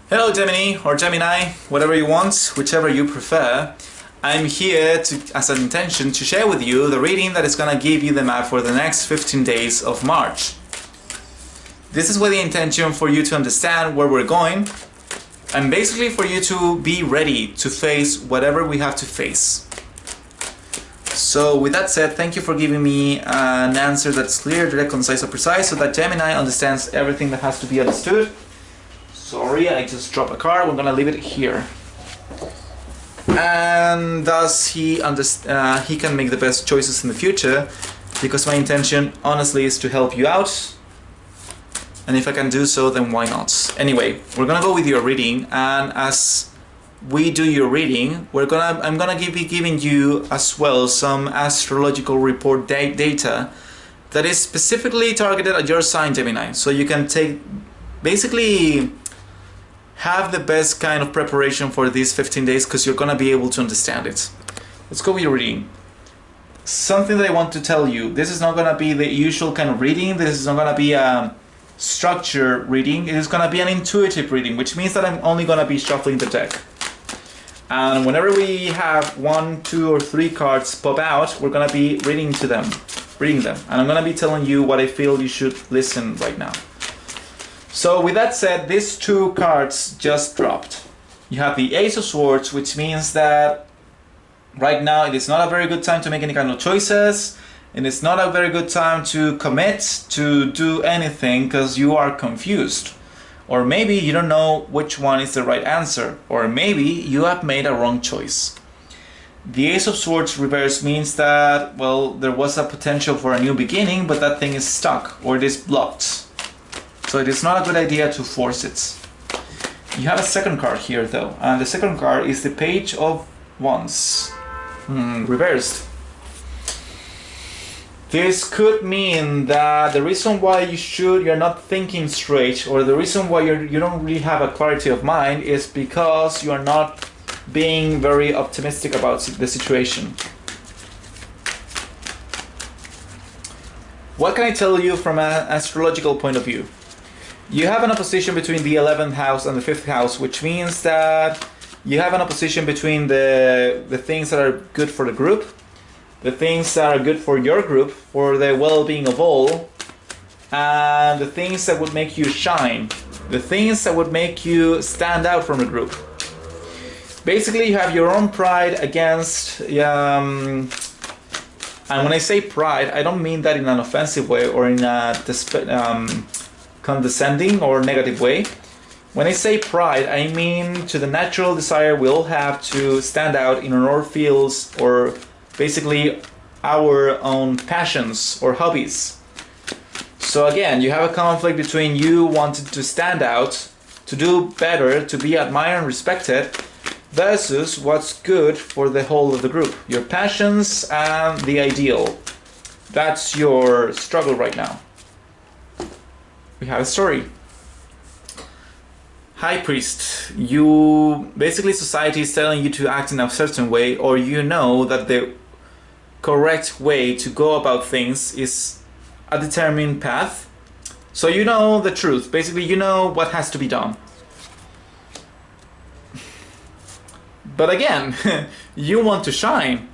Hello Gemini or Gemini, whatever you want, whichever you prefer. I'm here as an intention to share with you the reading that is going to give you the map for the next 15 days of March. This is with the intention for you to understand where we're going and basically for you to be ready to face whatever we have to face. So with that said, thank you for giving me an answer that's clear, direct, concise, and precise so that Gemini understands everything that has to be understood. Sorry, I just dropped a card. We're gonna leave it here, and thus he can make the best choices in the future, because my intention, honestly, is to help you out. And if I can do so, then why not? Anyway, we're gonna go with your reading, and as we do your reading, I'm gonna be giving you as well some astrological report data that is specifically targeted at your sign, Gemini, so you can basically have the best kind of preparation for these 15 days because you're going to be able to understand it. Let's go with your reading. Something that I want to tell you, this is not going to be the usual kind of reading. This is not going to be a structured reading. It is going to be an intuitive reading, which means that I'm only going to be shuffling the deck. And whenever we have 1, 2, or 3 cards pop out, we're going to be reading them. And I'm going to be telling you what I feel you should listen right now. So with that said, these 2 cards just dropped. You have the Ace of Swords, which means that right now it is not a very good time to make any kind of choices, and it's not a very good time to commit to do anything because you are confused. Or maybe you don't know which one is the right answer, or maybe you have made a wrong choice. The Ace of Swords reverse means that, well, there was a potential for a new beginning, but that thing is stuck or it is blocked. So it is not a good idea to force it. You have a second card here though, and the second card is the Page of Wands, reversed. This could mean that the reason why you're not thinking straight, or the reason why you don't really have a clarity of mind, is because you are not being very optimistic about the situation. What can I tell you from an astrological point of view? You have an opposition between the 11th house and the 5th house, which means that you have an opposition between the things that are good for the group, the things that are good for your group, for the well-being of all, and the things that would make you shine, the things that would make you stand out from the group. Basically, you have your own pride against, and when I say pride, I don't mean that in an offensive way or in a condescending or negative way. When I say pride, I mean to the natural desire we all have to stand out in our fields, or basically our own passions or hobbies. So again, you have a conflict between you wanting to stand out, to do better, to be admired and respected, versus what's good for the whole of the group. Your passions and the ideal. That's your struggle right now. We have a story. High Priest, basically society is telling you to act in a certain way, or you know that the correct way to go about things is a determined path. So you know the truth. Basically, you know what has to be done. But again, you want to shine.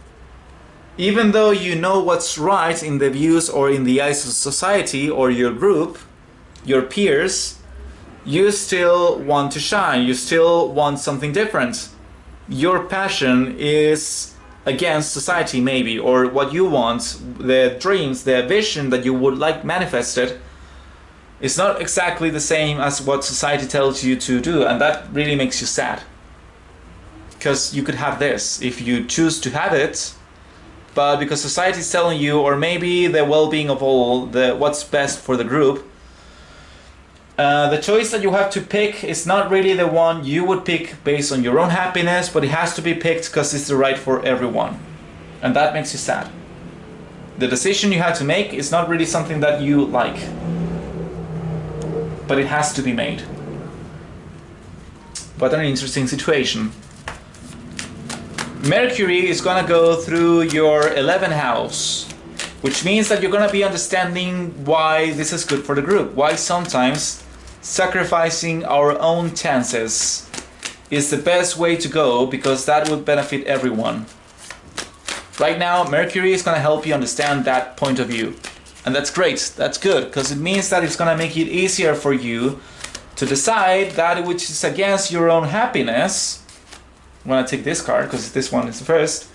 Even though you know what's right in the views or in the eyes of society or your group, your peers, you still want to shine. You still want something different. Your passion is against society maybe, or what you want, the dreams, the vision that you would like manifested, is not exactly the same as what society tells you to do, and that really makes you sad. Because you could have this if you choose to have it, but because society is telling you, or maybe the well-being of all, what's best for the group, the choice that you have to pick is not really the one you would pick based on your own happiness, but it has to be picked because it's the right for everyone. And that makes you sad. The decision you have to make is not really something that you like, but it has to be made. What an interesting situation. Mercury is gonna go through your 11th house, which means that you're gonna be understanding why this is good for the group, why sometimes sacrificing our own chances is the best way to go, because that would benefit everyone. Right now, Mercury is going to help you understand that point of view. And that's great, that's good, because it means that it's going to make it easier for you to decide that which is against your own happiness. I'm going to take this card, because this one is the first.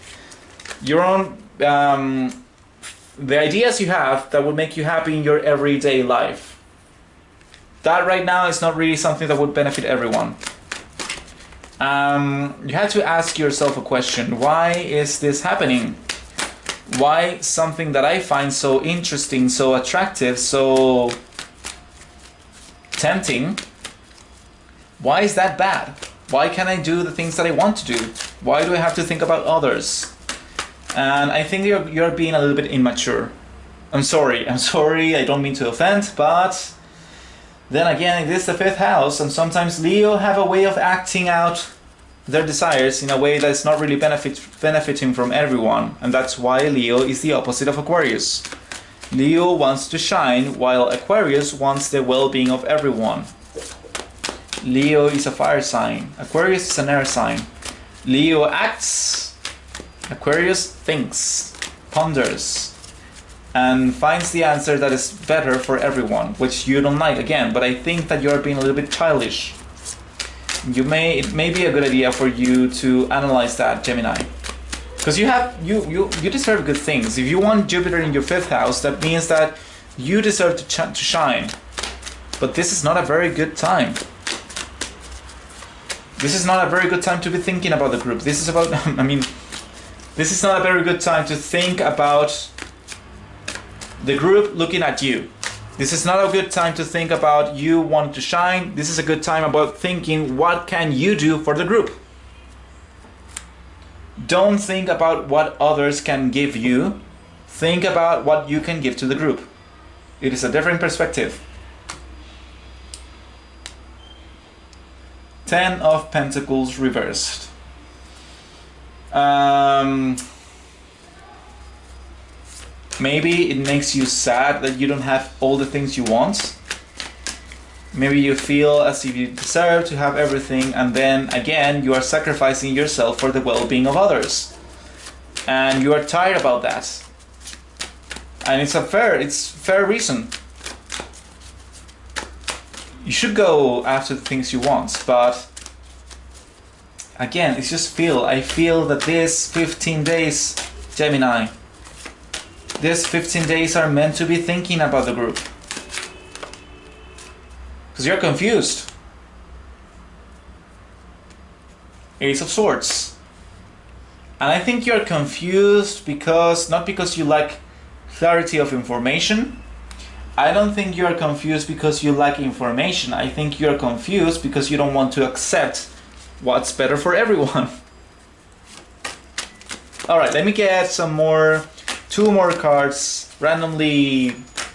Your own, the ideas you have that would make you happy in your everyday life. That right now is not really something that would benefit everyone. You have to ask yourself a question. Why is this happening? Why something that I find so interesting, so attractive, so tempting, why is that bad? Why can't I do the things that I want to do? Why do I have to think about others? And I think you're being a little bit immature. I'm sorry, I don't mean to offend, but then again, it is the 5th house, and sometimes Leo have a way of acting out their desires in a way that's not really benefiting from everyone, and that's why Leo is the opposite of Aquarius. Leo wants to shine, while Aquarius wants the well-being of everyone. Leo is a fire sign, Aquarius is an air sign. Leo acts, Aquarius thinks, ponders, and finds the answer that is better for everyone, which you don't like again, but I think that you're being a little bit childish. It may be a good idea for you to analyze that, Gemini, because you deserve good things. If you want Jupiter in your 5th house, that means that you deserve to shine. But this is not a very good time. This is not a very good time to be thinking about the group. This is about, this is not a very good time to think about the group looking at you. This is not a good time to think about you wanting to shine. This is a good time about thinking, what can you do for the group? Don't think about what others can give you. Think about what you can give to the group. It is a different perspective. 10 of Pentacles reversed. Maybe it makes you sad that you don't have all the things you want. Maybe you feel as if you deserve to have everything, and then again you are sacrificing yourself for the well-being of others. And you are tired about that. And it's fair reason. You should go after the things you want, but again, it's just I feel that this 15 days, Gemini, these 15 days are meant to be thinking about the group. Because you're confused. Ace of Swords. And I think you're confused not because you lack clarity of information. I don't think you're confused because you lack information. I think you're confused because you don't want to accept what's better for everyone. Alright, let me get two more cards randomly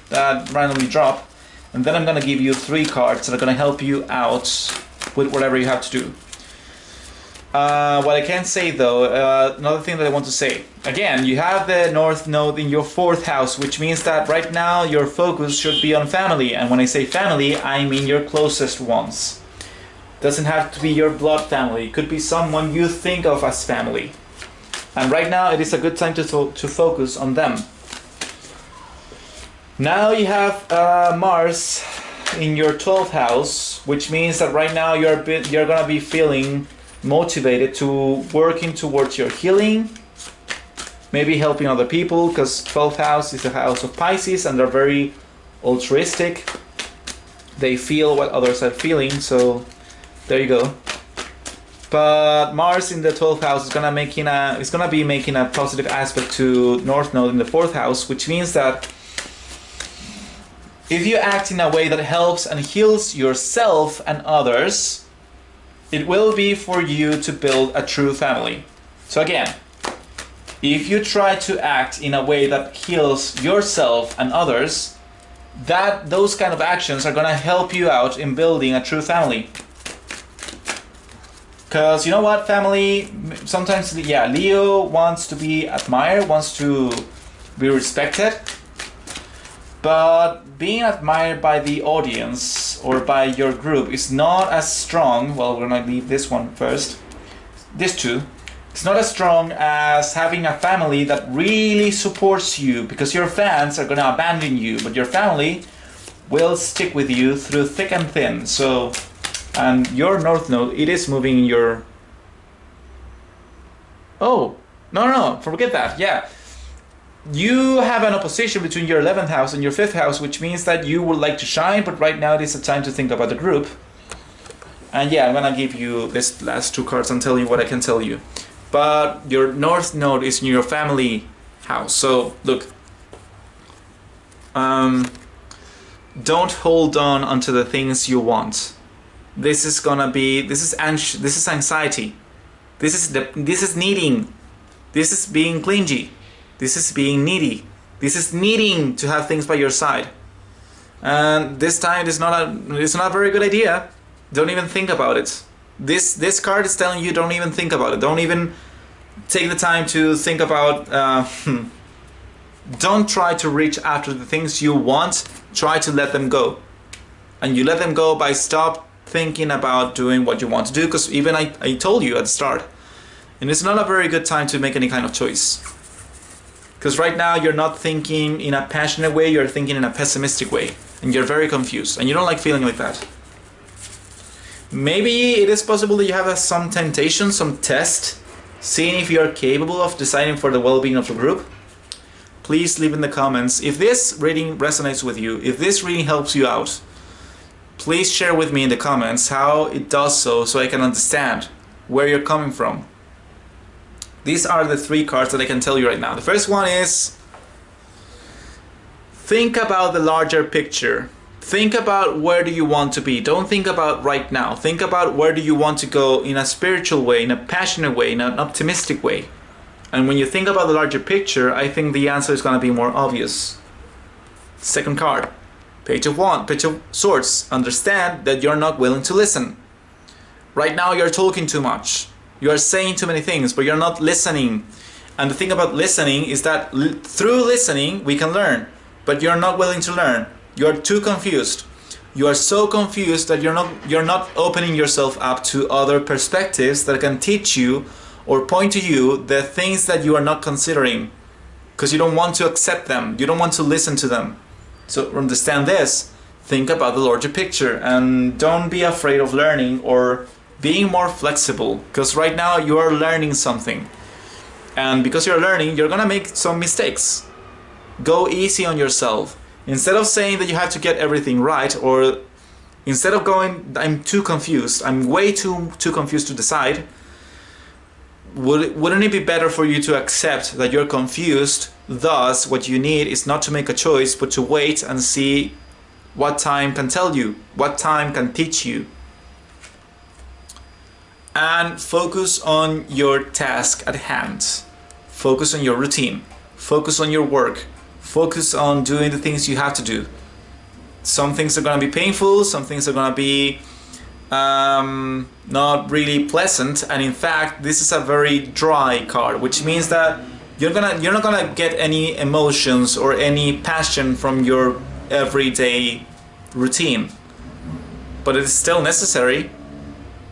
drop, and then I'm gonna give you 3 cards that are gonna help you out with whatever you have to do. What I can say though, another thing that I want to say, again, you have the North Node in your 4th house, which means that right now your focus should be on family, and when I say family, I mean your closest ones. Doesn't have to be your blood family, it could be someone you think of as family. And right now it is a good time to focus on them. Now you have Mars in your 12th house, which means that right now you're gonna be feeling motivated to working towards your healing, maybe helping other people, because 12th house is the house of Pisces, and they're very altruistic. They feel what others are feeling, so there you go. But Mars in the 12th house is gonna be making a positive aspect to North Node in the 4th house, which means that if you act in a way that helps and heals yourself and others, it will be for you to build a true family. So again, if you try to act in a way that heals yourself and others, those kind of actions are gonna help you out in building a true family. Because you know what, family, sometimes, yeah, Leo wants to be admired, wants to be respected, but being admired by the audience house or by your group is not as strong, well, we're gonna leave this one first, this two, it's not as strong as having a family that really supports you, because your fans are gonna abandon you, but your family will stick with you through thick and thin. So, and your North Node, it is moving in your... Oh, no, forget that, yeah. You have an opposition between your 11th house and your 5th house, which means that you would like to shine, but right now it is a time to think about the group. And yeah, I'm gonna give you this last two cards and tell you what I can tell you. But your North Node is in your family house. So look, don't hold on onto the things you want. This is gonna be, this is anxiety. This is needing. This is being clingy. This is being needy. This is needing to have things by your side. And this time it's not a very good idea. Don't even think about it. This card is telling you don't even think about it. Don't even take the time to think about... Don't try to reach after the things you want. Try to let them go. And you let them go by stop thinking about doing what you want to do, because even I told you at the start. And it's not a very good time to make any kind of choice. Because right now you're not thinking in a passionate way, you're thinking in a pessimistic way. And you're very confused. And you don't like feeling like that. Maybe it is possible that you have some temptation, some test, seeing if you're capable of deciding for the well-being of the group. Please leave in the comments. If this reading resonates with you, if this reading helps you out, please share with me in the comments how it does so I can understand where you're coming from. These are the three cards that I can tell you right now. The first one is, think about the larger picture. Think about where do you want to be. Don't think about right now. Think about where do you want to go in a spiritual way, in a passionate way, in an optimistic way. And when you think about the larger picture, I think the answer is going to be more obvious. Second card, Page of Swords. Understand that you're not willing to listen. Right now you're talking too much. You are saying too many things, but you're not listening. And the thing about listening is that through listening we can learn, but you're not willing to learn. You're too confused. You are so confused that you're not opening yourself up to other perspectives that can teach you or point to you the things that you are not considering, because you don't want to accept them. You don't want to listen to them. So understand this. Think about the larger picture and don't be afraid of learning or being more flexible, because right now you are learning something, and because you're learning you're gonna make some mistakes. Go easy on yourself. Instead of saying that you have to get everything right, or instead of going, I'm too confused, I'm way too confused to decide, wouldn't it be better for you to accept that you're confused? Thus what you need is not to make a choice, but to wait and see what time can tell you, what time can teach you. And focus on your task at hand. Focus on your routine. Focus on your work. Focus on doing the things you have to do. Some things are going to be painful, some things are going to be not really pleasant, and in fact this is a very dry card, which means that you're not gonna get any emotions or any passion from your everyday routine. But it is still necessary.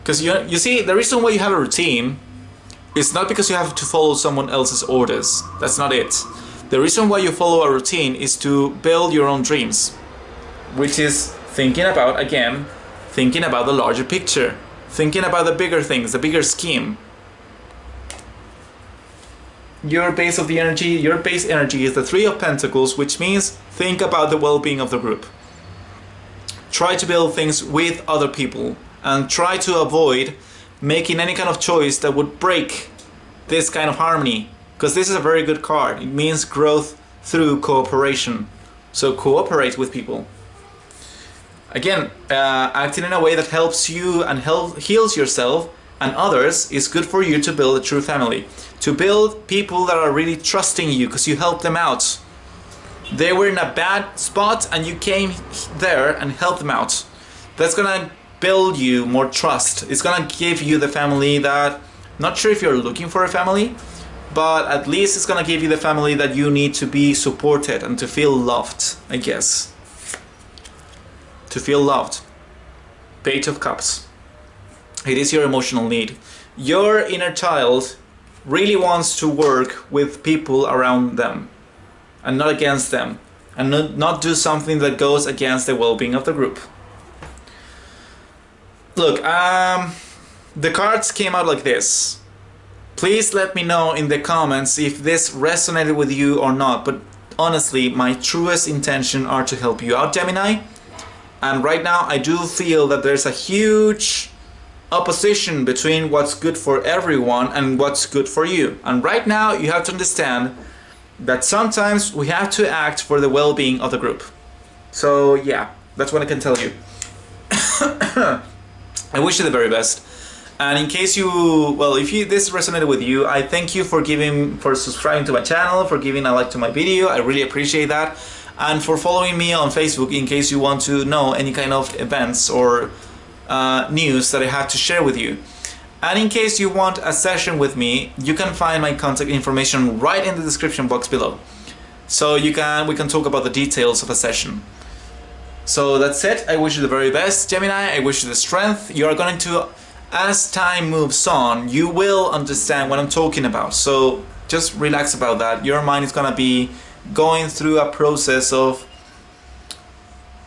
Because you see, the reason why you have a routine is not because you have to follow someone else's orders. That's not it. The reason why you follow a routine is to build your own dreams, which is thinking about, again, thinking about the larger picture, thinking about the bigger things, the bigger scheme. Your base energy is the Three of Pentacles, which means think about the well-being of the group. Try to build things with other people. And try to avoid making any kind of choice that would break this kind of harmony. Because this is a very good card. It means growth through cooperation. So cooperate with people. Again, acting in a way that helps you and heals yourself and others is good for you to build a true family. To build people that are really trusting you because you helped them out. They were in a bad spot and you came there and helped them out. That's gonna build you more trust. It's gonna give you the family that, not sure if you're looking for a family, but at least it's gonna give you the family that you need to be supported and to feel loved, I guess. To feel loved. Page of Cups. It is your emotional need. Your inner child really wants to work with people around them and not against them, and not do something that goes against the well-being of the group. Look, the cards came out like this. Please let me know in the comments if this resonated with you or not, but honestly, my truest intention are to help you out, Gemini. And right now, I do feel that there's a huge opposition between what's good for everyone and what's good for you. And right now, you have to understand that sometimes we have to act for the well-being of the group. So yeah, that's what I can tell you. I wish you the very best. And in case you, well, if this resonated with you, I thank you for subscribing to my channel, for giving a like to my video. I really appreciate that. And for following me on Facebook in case you want to know any kind of events or news that I have to share with you. And in case you want a session with me, you can find my contact information right in the description box below. So we can talk about the details of a session. So that's it. I wish you the very best, Gemini. I wish you the strength. You are going to, as time moves on, you will understand what I'm talking about. So just relax about that. Your mind is going to be going through a process of,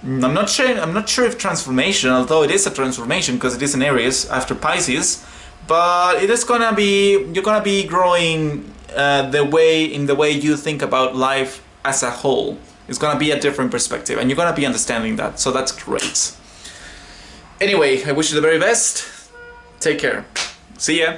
I'm not sure if transformation, although it is a transformation because it is in Aries after Pisces, but it is gonna be, you're gonna be growing in the way you think about life as a whole. It's gonna be a different perspective, and you're gonna be understanding that, so that's great. Anyway, I wish you the very best. Take care. See ya.